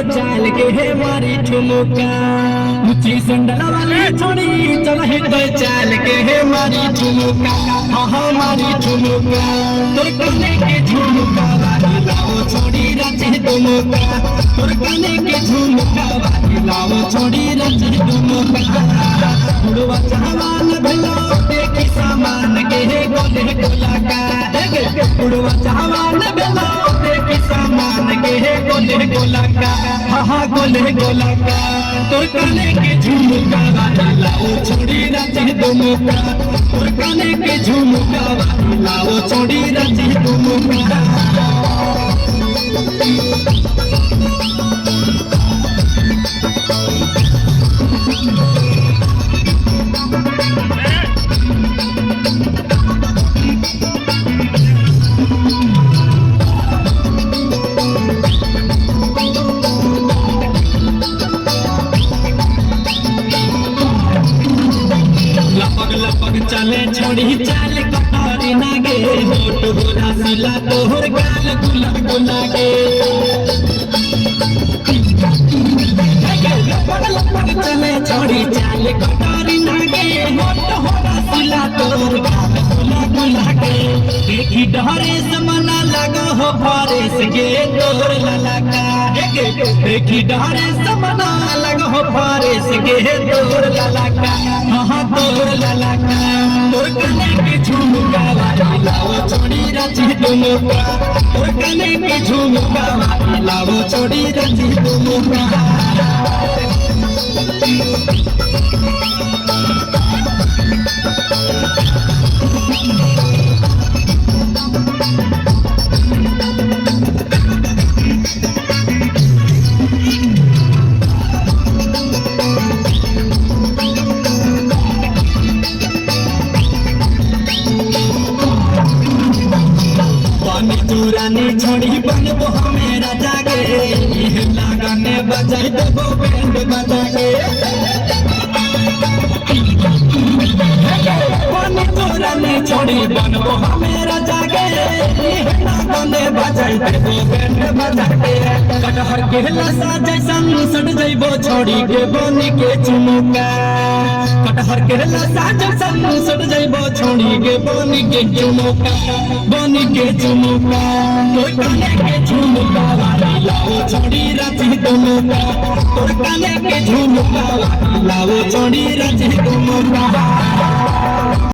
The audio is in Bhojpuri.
चाल के है मारी ठुमका ऊंची संडल वाली छोड़ी चल है तो चाल के है मारी ठुमका हाँ मारी ठुमका तोर कने के झुमका वाली लाओ छोड़ी रचे ठुमका तोर कने के झुमका वाली लाओ छोड़ी रचे ठुमका उड़वा चावान भेलो देखी सामान के है गोले गोला का उड़वा चावान भेलो देखी सामान के है गोले गोला का हाँ गोले गोला का तोर कने के झुमका वाली लाओ छोड़ी रचे ठुमका तोर कने के झुमका वाली लाओ छोड़ी रचे ठुमका लपक चले छोड़ी चाल कटारी नागे होठ गोरा सिला तोहर गाल गुला गुला गे लपक चले छोड़ी चाल कटारी नागे होठ गोरा सिला तोहर गाल गुला गुला गे देखी डहरे समना लगो हो फरेस गे तोहर ललका देखी डहरे समना लगो हो फरेस गे तोहर ललका हाँ तोहर ललका तोर कने के झुमका वाली लाओ छोड़ी रची ठुमका तोर कने के झुमका वाली लाओ छोड़ी रची ठुमका चूरानी छोड़ी बनबो हमेरा जागे लगाने बजाई देबो बैंड बजा के चूरानी छोड़ी बनबो हमेरा जागे लगाने बजाई देबो बैंड बजा के कटहर के लसा जैसन सट जइबो छोड़ी के बनी के चुमुका कटहर के लसा जैसन सट जइबो छोड़ी के बनी के चुमुका बनी के चुमुका तोर कने के झुमका वाली लाओ छोड़ी रची ठुमका तोर कने के झुमका वाली लाओ छोड़ी रची ठुमका